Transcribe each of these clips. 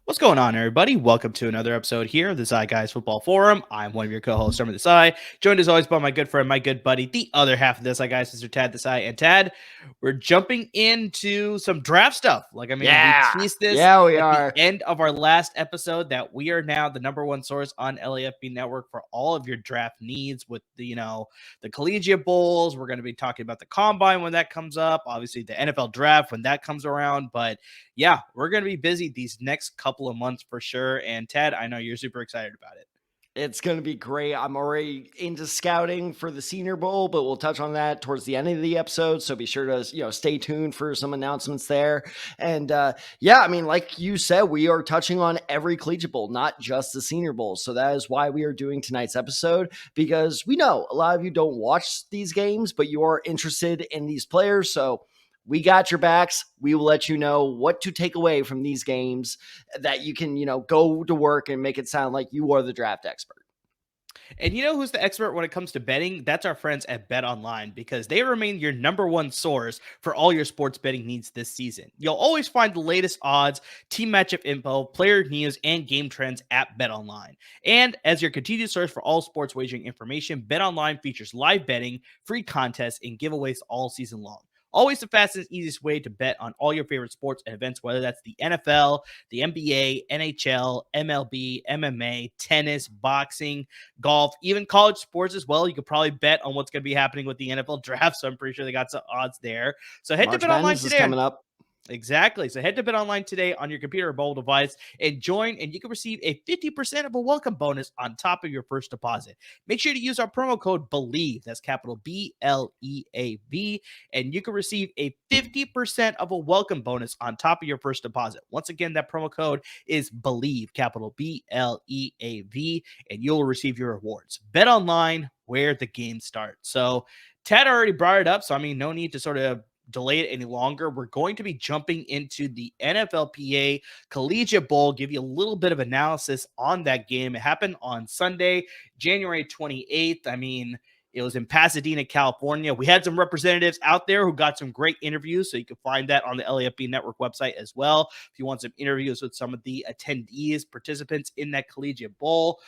What's going on, everybody? Welcome to another episode here of the Desai Guys Football Forum. I'm one of your co-hosts, Desai Desai, joined as always by my good friend, my good buddy, the other half of the Desai Guys, Mr. Tad Desai. And Tad, we're jumping into some draft stuff. We teased this the end of our last episode that we are now the number one source on LAFB Network for all of your draft needs with the Collegiate Bowls. We're going to be talking about the Combine when that comes up, obviously the NFL Draft when that comes around, but yeah, we're going to be busy these next couple of months for sure. And Ted, I know you're super excited about it. It's going to be great. I'm already into scouting for the Senior Bowl, but we'll touch on that towards the end of the episode. So be sure to, stay tuned for some announcements there. And like you said, we are touching on every Collegiate Bowl, not just the Senior Bowl. So that is why we are doing tonight's episode, because we know a lot of you don't watch these games, but you are interested in these players. So we got your backs. We will let you know what to take away from these games that you can, go to work and make it sound like you are the draft expert. And you know who's the expert when it comes to betting? That's our friends at Bet Online, because they remain your number one source for all your sports betting needs this season. You'll always find the latest odds, team matchup info, player news, and game trends at Bet Online. And as your continued source for all sports wagering information, Bet Online features live betting, free contests, and giveaways all season long. Always the fastest, easiest way to bet on all your favorite sports and events, whether that's the NFL, the NBA, NHL, MLB, MMA, tennis, boxing, golf, even college sports as well. You could probably bet on what's going to be happening with the NFL draft, so I'm pretty sure they got some odds there. So head to Bet Online today. Coming up. Exactly. So head to Bet Online today on your computer or mobile device and join, and you can receive a 50% of a welcome bonus on top of your first deposit. Make sure to use our promo code BELIEVE, that's capital BLEAV, and you can receive a 50% of a welcome bonus on top of your first deposit. Once again, that promo code is BELIEVE, capital BLEAV, and you'll receive your rewards. Bet Online, where the game starts. So Ted already brought it up, so no need to sort of delay it any longer. We're going to be jumping into the NFLPA Collegiate Bowl, give you a little bit of analysis on that game. It happened on Sunday, January 28th. It was in Pasadena, California. We had some representatives out there who got some great interviews, so you can find that on the LAFB Network website as well. If you want some interviews with some of the attendees, participants in that Collegiate Bowl.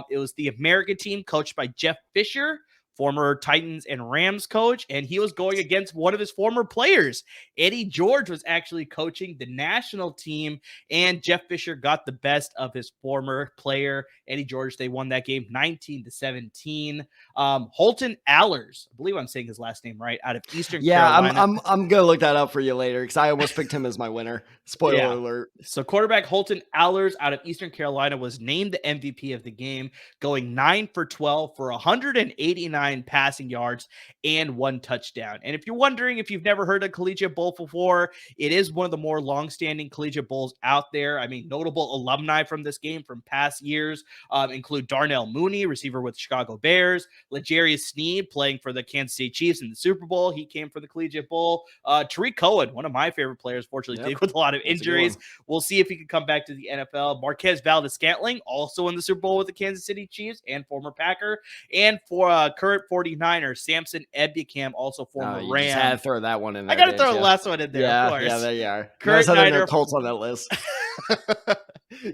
It was the American team coached by Jeff Fisher, former Titans and Rams coach, and he was going against one of his former players. Eddie George was actually coaching the national team, and Jeff Fisher got the best of his former player, Eddie George. They won that game 19-17. Holton Allers, I believe I'm saying his last name right, out of Eastern Carolina. I'm gonna look that up for you later, because I almost picked him as my winner. Spoiler alert. So quarterback Holton Allers out of Eastern Carolina was named the MVP of the game, going 9 for 12 for 189 passing yards and 1 touchdown. And if you're wondering if you've never heard of Collegiate Bowl before, it is one of the more long-standing Collegiate Bowls out there. Notable alumni from this game from past years include Darnell Mooney, receiver with Chicago Bears, L'Jarius Sneed, playing for the Kansas City Chiefs in the Super Bowl. He came for the Collegiate Bowl. Tariq Cohen, one of my favorite players, fortunately dealing with a lot of injuries. We'll see if he can come back to the NFL. Marquez Valdes-Scantling, also in the Super Bowl with the Kansas City Chiefs and former Packer. And for current 49er, Samson Ebukam, also former Ram. You just had to throw that one in there. I got to throw the last one in there, of course. Yeah, there you are. Kurt Snyder, Colts on that list.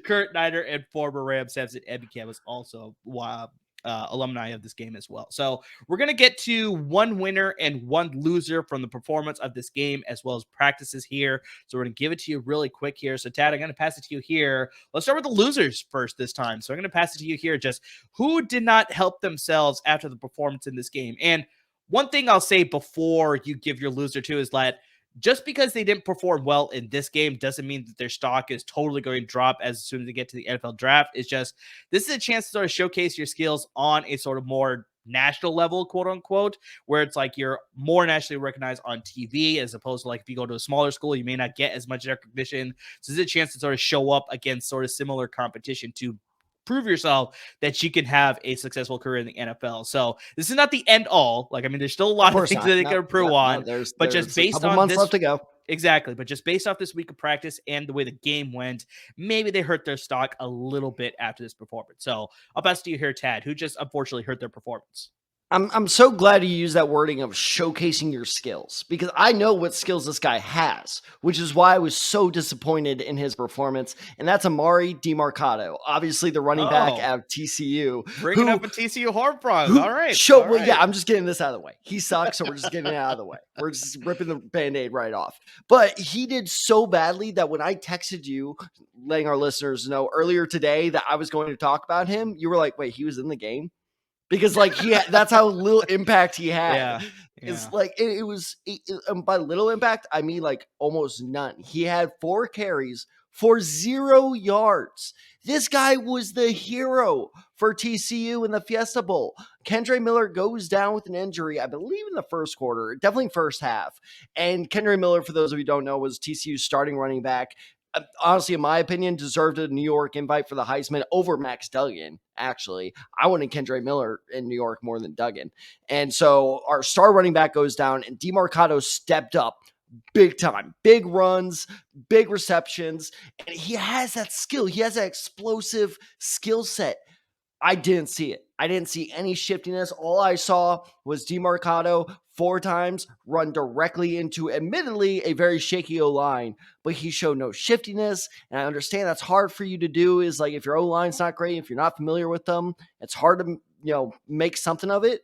Kurt Snyder and former Ram Samson Ebukam was also alumni of this game as well. So we're going to get to one winner and one loser from the performance of this game, as well as practices here. So we're going to give it to you really quick here. So Tad, I'm going to pass it to you here. Let's start with the losers first this time. So I'm going to pass it to you here. Just who did not help themselves after the performance in this game? And one thing I'll say before you give your loser to is that just because they didn't perform well in this game doesn't mean that their stock is totally going to drop as soon as they get to the NFL draft. It's just, this is a chance to sort of showcase your skills on a sort of more national level, quote unquote, where it's like you're more nationally recognized on TV as opposed to like if you go to a smaller school, you may not get as much recognition. So there's a chance to sort of show up against sort of similar competition to prove yourself that you can have a successful career in the NFL. So this is not the end all. Like, I mean, there's still a Of lot of course things not. that they No, can improve no, on, but just there's a based couple on months left this, to go. exactly. But just based off this week of practice and the way the game went, maybe they hurt their stock a little bit after this performance. So I'll pass to you here, Tad, who just unfortunately hurt their performance. I'm so glad you use that wording of showcasing your skills, because I know what skills this guy has, which is why I was so disappointed in his performance. And that's Amari DeMarcado, obviously the running back out of TCU, Bringing up a TCU Horned Frogs. All right. Well, yeah, I'm just getting this out of the way. He sucks, so we're just getting it out of the way. We're just ripping the Band-Aid right off. But he did so badly that when I texted you, letting our listeners know earlier today that I was going to talk about him, you were like, wait, he was in the game? Because like that's how little impact he had. Yeah. It's like it was by little impact, I mean like almost none. He had 4 carries for 0 yards. This guy was the hero for TCU in the Fiesta Bowl. Kendre Miller goes down with an injury, I believe in the first quarter, definitely first half. And Kendre Miller, for those of you who don't know, was TCU's starting running back. Honestly, in my opinion, deserved a New York invite for the Heisman over Max Duggan. Actually, I wanted Kendre Miller in New York more than Duggan. And so our star running back goes down, and DeMarcado stepped up big time, big runs, big receptions. And he has that skill. He has that explosive skill set. I didn't see it. I didn't see any shiftiness. All I saw was DeMarcado 4 times run directly into, admittedly, a very shaky O-line, but he showed no shiftiness. And I understand that's hard for you to do, is like if your O-line's not great, if you're not familiar with them, it's hard to, make something of it.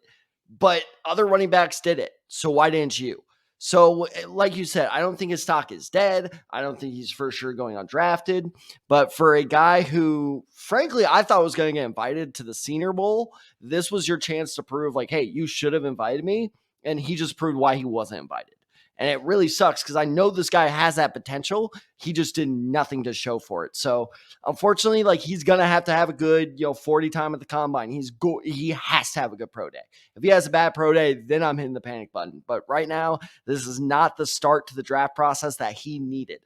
But other running backs did it. So why didn't you? So, like you said, I don't think his stock is dead. I don't think he's for sure going undrafted. But for a guy who, frankly, I thought was going to get invited to the Senior Bowl, this was your chance to prove, like, hey, you should have invited me. And he just proved why he wasn't invited. And it really sucks because I know this guy has that potential. He just did nothing to show for it. So, unfortunately, like, he's going to have a good, 40 time at the combine. He has to have a good pro day. If he has a bad pro day, then I'm hitting the panic button. But right now, this is not the start to the draft process that he needed.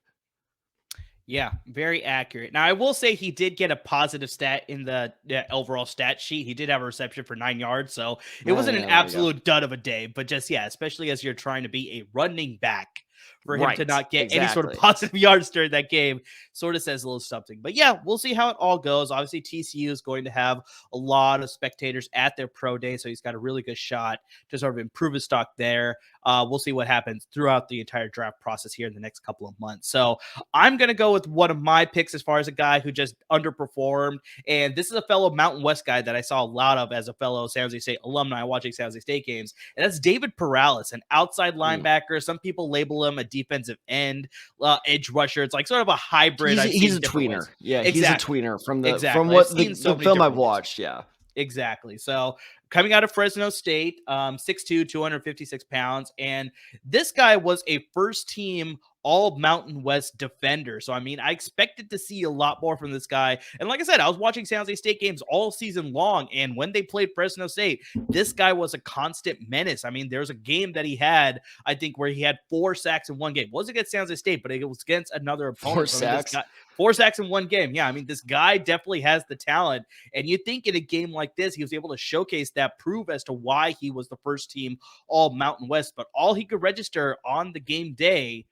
Yeah, very accurate. Now, I will say he did get a positive stat in the overall stat sheet. He did have a reception for 9 yards, so it wasn't an absolute dud of a day. But just, especially as you're trying to be a running back, for him to not get any sort of positive yards during that game sort of says a little something. But yeah, we'll see how it all goes. Obviously, TCU is going to have a lot of spectators at their pro day, so he's got a really good shot to sort of improve his stock there. We'll see what happens throughout the entire draft process here in the next couple of months. So I'm going to go with one of my picks as far as a guy who just underperformed. And this is a fellow Mountain West guy that I saw a lot of as a fellow San Jose State alumni watching San Jose State games. And that's David Perales, an outside linebacker. Some people label him a defensive end, edge rusher. It's like sort of a hybrid. He's a tweener. Ways. Yeah, exactly. He's a tweener from what the film I've watched. Yeah. Exactly. So coming out of Fresno State, 6'2", 256 pounds. And this guy was a first team all Mountain West defender. So, I mean, I expected to see a lot more from this guy. And like I said, I was watching San Jose State games all season long. And when they played Fresno State, this guy was a constant menace. I mean, there's a game that he had, I think, where he had 4 sacks in one game. It wasn't against San Jose State, but it was against another opponent. 4 sacks? 4 sacks in one game. Yeah, I mean, this guy definitely has the talent. And you think in a game like this, he was able to showcase that, prove as to why he was the first team all Mountain West. But all he could register on the game day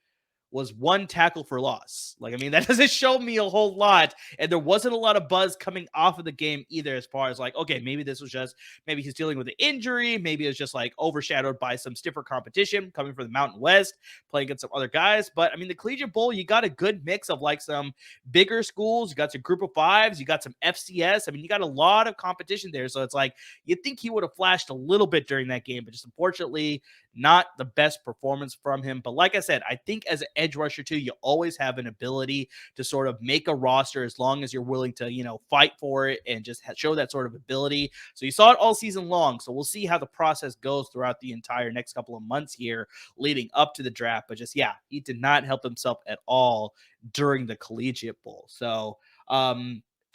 was 1 tackle for loss. Like, I mean, that doesn't show me a whole lot. And there wasn't a lot of buzz coming off of the game either, as far as like, okay, maybe this was just, maybe he's dealing with an injury. Maybe it's just like overshadowed by some stiffer competition coming from the Mountain West, playing against some other guys. But I mean, the Collegiate Bowl, you got a good mix of like some bigger schools. You got some group of fives. You got some FCS. I mean, you got a lot of competition there. So it's like, you'd think he would have flashed a little bit during that game, but just unfortunately, not the best performance from him. But like I said, I think as an edge rusher too, you always have an ability to sort of make a roster as long as you're willing to, fight for it and just show that sort of ability. So you saw it all season long. So we'll see how the process goes throughout the entire next couple of months here leading up to the draft. But just, he did not help himself at all during the Collegiate Bowl. So,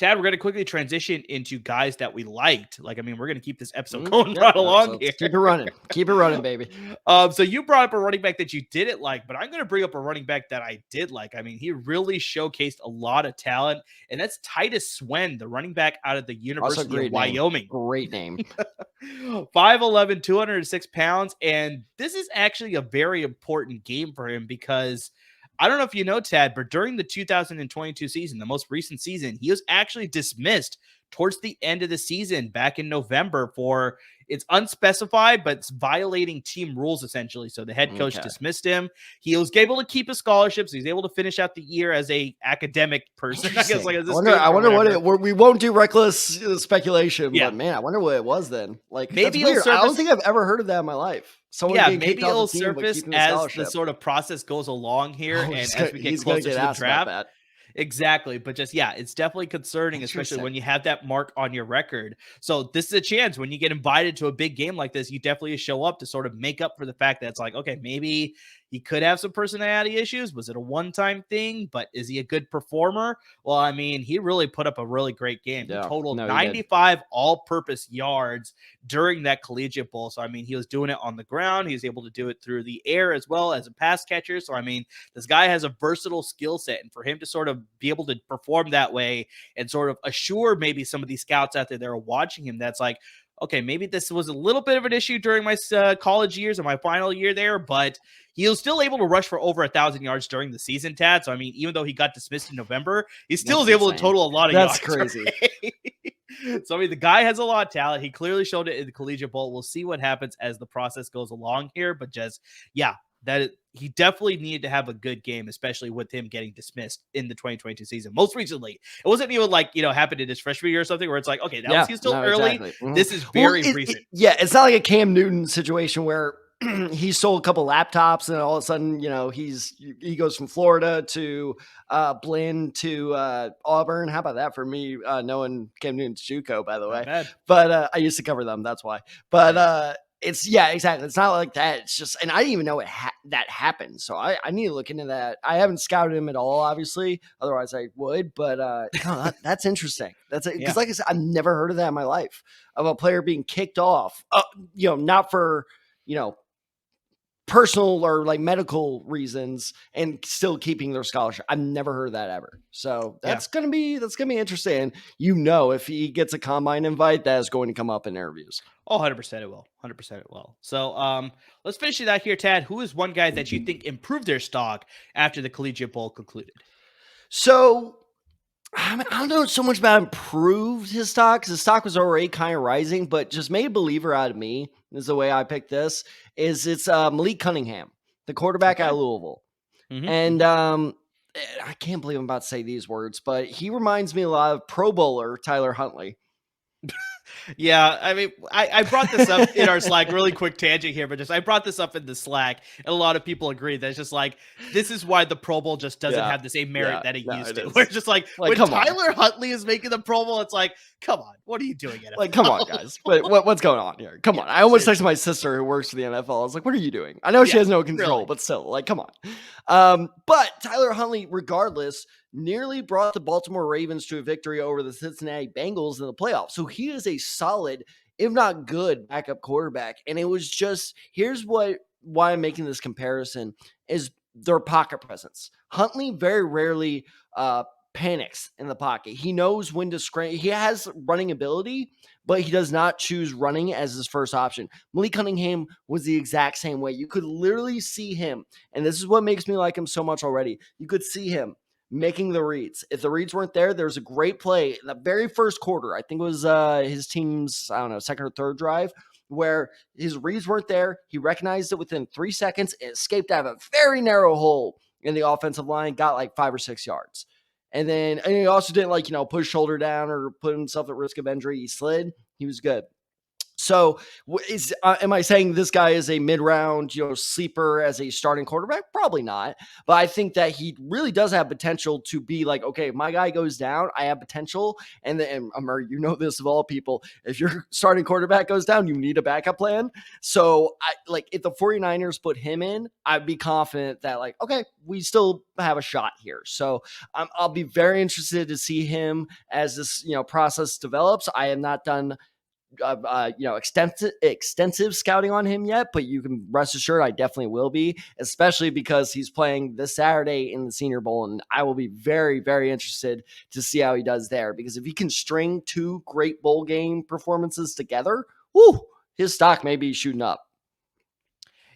Tad, we're going to quickly transition into guys that we liked. Like, I mean, we're going to keep this episode going Yeah, right along here. keep it running. Keep it running, baby. So you brought up a running back that you didn't like, but I'm going to bring up a running back that I did like. I mean, he really showcased a lot of talent, and that's Titus Swen, the running back out of the University of Wyoming. Great name. 5'11", 206 pounds. And this is actually a very important game for him because I don't know if you know, Tad, but during the 2022 season, the most recent season, he was actually dismissed towards the end of the season back in November for it's unspecified, but it's violating team rules essentially. So the head coach dismissed him. He was able to keep his scholarships. He was able to finish out the year as a academic person. I guess, like, I wonder what we won't do reckless speculation, but man, I wonder what it was then. Like, maybe I don't think I've ever heard of that in my life. Maybe it'll surface as the sort of process goes along here, and as we get closer to the draft. Exactly. But just, it's definitely concerning, especially when you have that mark on your record. So this is a chance when you get invited to a big game like this, you definitely show up to sort of make up for the fact that it's like, okay, maybe he could have some personality issues. Was it a one-time thing? But is he a good performer? Well, I mean, he really put up a really great game. He totaled 95 all-purpose yards during that Collegiate Bowl. So, I mean, he was doing it on the ground. He was able to do it through the air as well as a pass catcher. So, I mean, this guy has a versatile skill set. And for him to sort of be able to perform that way and sort of assure maybe some of these scouts out there that are watching him, that's like, okay, maybe this was a little bit of an issue during my college years and my final year there, but he was still able to rush for over 1,000 yards during the season, Tad. So, I mean, even though he got dismissed in November, he still was able to total a lot of yards. That's crazy. Right? So, I mean, the guy has a lot of talent. He clearly showed it in the Collegiate Bowl. We'll see what happens as the process goes along here, but just, he definitely needed to have a good game, especially with him getting dismissed in the 2022 season. Most recently, it wasn't even like, happened in his freshman year or something where it's like, okay, he's still early. Exactly. Mm-hmm. This is very recent. It's not like a Cam Newton situation where he sold a couple laptops and all of a sudden, he goes from Florida to Blinn to Auburn. How about that for me? Knowing Cam Newton's JUCO, by the way, but I used to cover them. That's why. But exactly. It's not like that. It's just, and I didn't even know that happened. So I need to look into that. I haven't scouted him at all, obviously. Otherwise I would, but that's interesting. That's it. Because like I said, I've never heard of that in my life, of a player being kicked off, not for, personal or like medical reasons and still keeping their scholarship. I've never heard of that ever. So that's going to be interesting. If he gets a combine invite, that is going to come up in interviews. Oh, 100% it will. 100% it will. So let's finish it out here, Tad. Who is one guy that you think improved their stock after the Collegiate Bowl concluded? So I don't know so much about improved his stock, because his stock was already kind of rising, but just made a believer out of me is the way I picked this. It's Malik Cunningham, the quarterback out of Louisville. Mm-hmm. And I can't believe I'm about to say these words, but he reminds me a lot of Pro Bowler Tyler Huntley. Yeah, I mean, I brought this up in our Slack, really quick tangent here, but just I brought this up in the Slack, and a lot of people agree that it's just like, this is why the Pro Bowl just doesn't have the same merit that it used to. Where it's just like when Tyler Huntley is making the Pro Bowl, it's like, come on, what are you doing? NFL? Like, come on, guys. What's going on here? Come on. I almost texted my sister who works for the NFL. I was like, what are you doing? I know she has no control, but still, like, come on. But Tyler Huntley, regardless, nearly brought the Baltimore Ravens to a victory over the Cincinnati Bengals in the playoffs. So he is a solid, if not good, backup quarterback. And it was just, here's why I'm making this comparison, is their pocket presence. Huntley very rarely panics in the pocket. He knows when to scramble. He has running ability, but he does not choose running as his first option. Malik Cunningham was the exact same way. You could literally see him, and this is what makes me like him so much already. You could see him making the reads. If the reads weren't there, there's a great play in the very first quarter. I think it was his team's, second or third drive, where his reads weren't there. He recognized it within 3 seconds and escaped out of a very narrow hole in the offensive line, got like 5 or 6 yards. And he also didn't put his shoulder down or put himself at risk of injury. He slid. He was good. So am I saying this guy is a mid-round, sleeper as a starting quarterback? Probably not. But I think that he really does have potential to be like, okay, my guy goes down, I have potential. And Amir, you know this of all people. If your starting quarterback goes down, you need a backup plan. So if the 49ers put him in, I'd be confident that like, okay, we still have a shot here. So I'll be very interested to see him as this, process develops. I have not done extensive scouting on him yet, but you can rest assured I definitely will be, especially because he's playing this Saturday in the Senior Bowl, and I will be very, very interested to see how he does there, because if he can string 2 great bowl game performances together, his stock may be shooting up.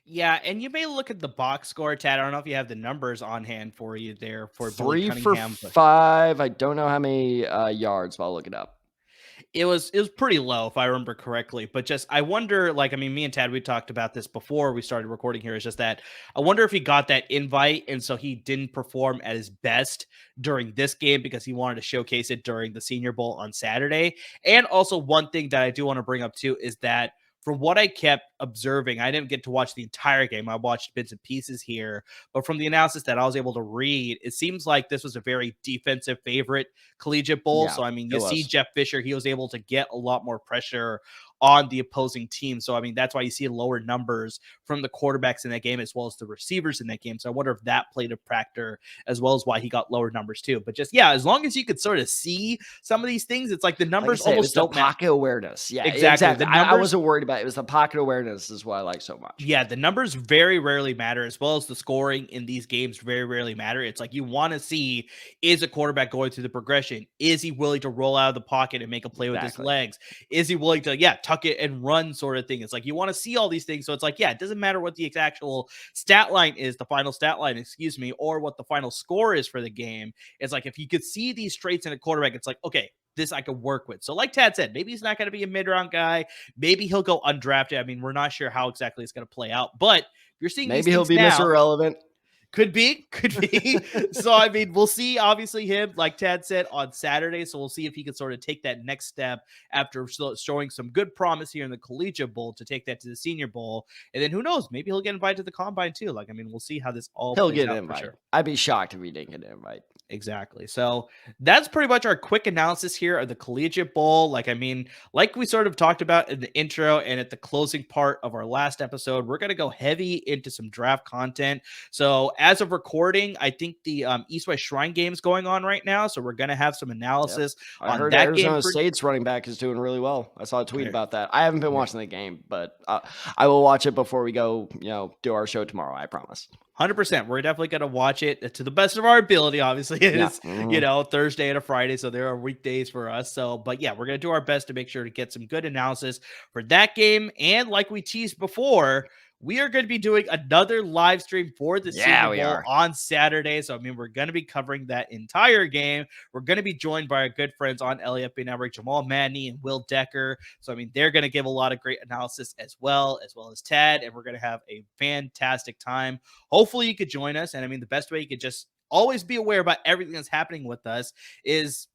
Yeah, and you may look at the box score, Tad. I don't know if you have the numbers on hand for you there for Malik 3 for Cunningham. 5. I don't know how many yards, but I'll look it up. It was pretty low, if I remember correctly. But just, I wonder, like, I mean, me and Tad, we talked about this before we started recording here. Is just that I wonder if he got that invite, and so he didn't perform at his best during this game because he wanted to showcase it during the Senior Bowl on Saturday. And also, one thing that I do want to bring up too is that from what I kept observing, I didn't get to watch the entire game. I watched bits and pieces here, but from the analysis that I was able to read, it seems like this was a very defensive favorite Collegiate Bowl. Yeah, So, I mean, you see Jeff Fisher, he was able to get a lot more pressure on the opposing team. So, I mean, that's why you see lower numbers from the quarterbacks in that game as well as the receivers in that game. So I wonder if that played a factor as well as why he got lower numbers too. But just, yeah, as long as you could sort of see some of these things, it's like the numbers almost don't matter. Pocket awareness. Yeah, exactly. I wasn't worried about it. It was the pocket awareness is what I like so much. Yeah, the numbers very rarely matter, as well as the scoring in these games very rarely matter. It's like you want to see, is a quarterback going through the progression? Is he willing to roll out of the pocket and make a play with his legs? Is he willing to, tuck it and run sort of thing? It's like you want to see all these things. So it's like, it doesn't matter what the actual stat line is, the final stat line, or what the final score is for the game. It's like if you could see these traits in a quarterback, it's like, okay, this I could work with. So like Tad said, maybe he's not going to be a mid-round guy. Maybe he'll go undrafted. I mean, we're not sure how exactly it's going to play out, but you're seeing maybe he'll be now, Mr. Irrelevant. Could be. So, I mean, we'll see, obviously, him, like Tad said, on Saturday. So we'll see if he can sort of take that next step after showing some good promise here in the Collegiate Bowl to take that to the Senior Bowl. And then who knows? Maybe he'll get invited to the Combine too. Like, I mean, we'll see how this all plays out. He'll get an invite. Sure. I'd be shocked if he didn't get an invite. Exactly. So that's pretty much our quick analysis here of the Collegiate Bowl. Like, I mean, like we sort of talked about in the intro and at the closing part of our last episode, we're going to go heavy into some draft content. So as of recording, I think the East-West Shrine game is going on right now. So we're going to have some analysis on heard that Arizona game. State's running back is doing really well. I saw a tweet about that. I haven't been watching the game, but I will watch it before we go, do our show tomorrow. I promise. 100%. We're definitely going to watch it to the best of our ability. Obviously, it is, Thursday and a Friday, so there are weekdays for us. So, but yeah, we're going to do our best to make sure to get some good analysis for that game. And like we teased before, we are going to be doing another live stream for the Senior Bowl on Saturday. So, I mean, we're going to be covering that entire game. We're going to be joined by our good friends on LFB Network, Jamal Madney and Will Decker. So, I mean, they're going to give a lot of great analysis as well as Tad. And we're going to have a fantastic time. Hopefully you could join us. And I mean, the best way you could just always be aware about everything that's happening with us is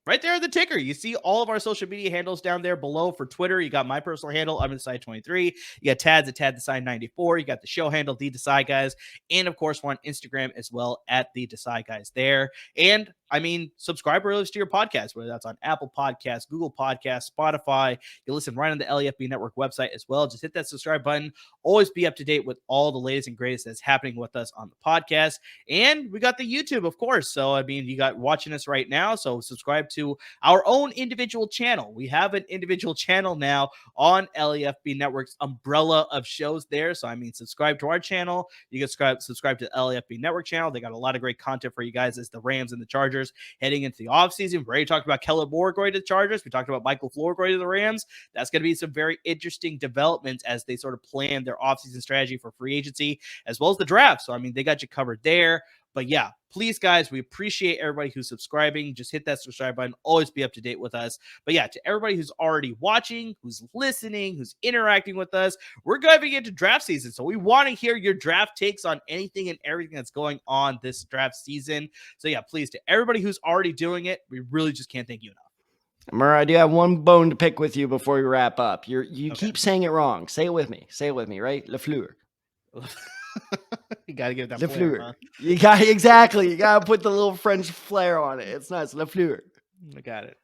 right there at the ticker. You see all of our social media handles down there below. For Twitter, you got my personal handle, I'm Desai23. You got Tad's at TadDesai94. You got the show handle, The Desai Guys. And of course, we're on Instagram as well at The Desai Guys there. And I mean, subscribe early to your podcast, whether that's on Apple Podcasts, Google Podcasts, Spotify. You listen right on the LFB Network website as well. Just hit that subscribe button. Always be up to date with all the latest and greatest that's happening with us on the podcast. And we got the YouTube, of course. So, I mean, you got watching us right now. So subscribe to our own individual channel. We have an individual channel now on LFB Network's umbrella of shows there. So, I mean, subscribe to our channel. You can subscribe to the LFB Network channel. They got a lot of great content for you guys as the Rams and the Chargers heading into the offseason. We already talked about Kellen Moore going to the Chargers. We talked about Michael Floor going to the Rams. That's going to be some very interesting developments as they sort of plan their offseason strategy for free agency as well as the draft. So, I mean, they got you covered there. But yeah, please, guys, we appreciate everybody who's subscribing. Just hit that subscribe button. Always be up to date with us. But yeah, to everybody who's already watching, who's listening, who's interacting with us, we're going into draft season. So we want to hear your draft takes on anything and everything that's going on this draft season. So yeah, please, to everybody who's already doing it, we really just can't thank you enough. Murray, I do have one bone to pick with you before we wrap up. You Okay. keep saying it wrong. Say it with me. Say it with me, right? Lafleur. You got to give that Lafleur. flair, huh? You got exactly. You got to put the little French flair on it. It's nice. Lafleur. I got it.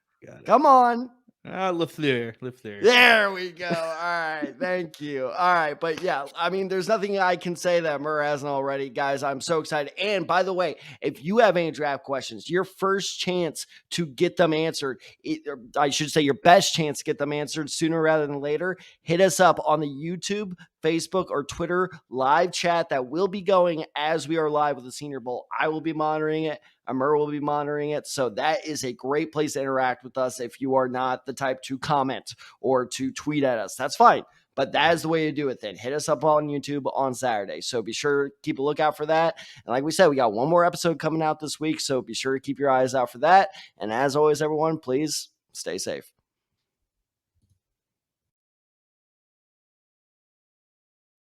Come on. Lafleur. There we go. All right. Thank you. All right. But yeah, I mean, there's nothing I can say that Murr hasn't already. Guys, I'm so excited. And by the way, if you have any draft questions, your first chance to get them answered, I should say your best chance to get them answered sooner rather than later, hit us up on the YouTube, Facebook, or Twitter live chat that will be going as we are live with the Senior Bowl. I will be monitoring it. Amur will be monitoring it. So that is a great place to interact with us if you are not the type to comment or to tweet at us. That's fine. But that is the way to do it then. Hit us up on YouTube on Saturday. So be sure to keep a lookout for that. And like we said, we got one more episode coming out this week. So be sure to keep your eyes out for that. And as always, everyone, please stay safe.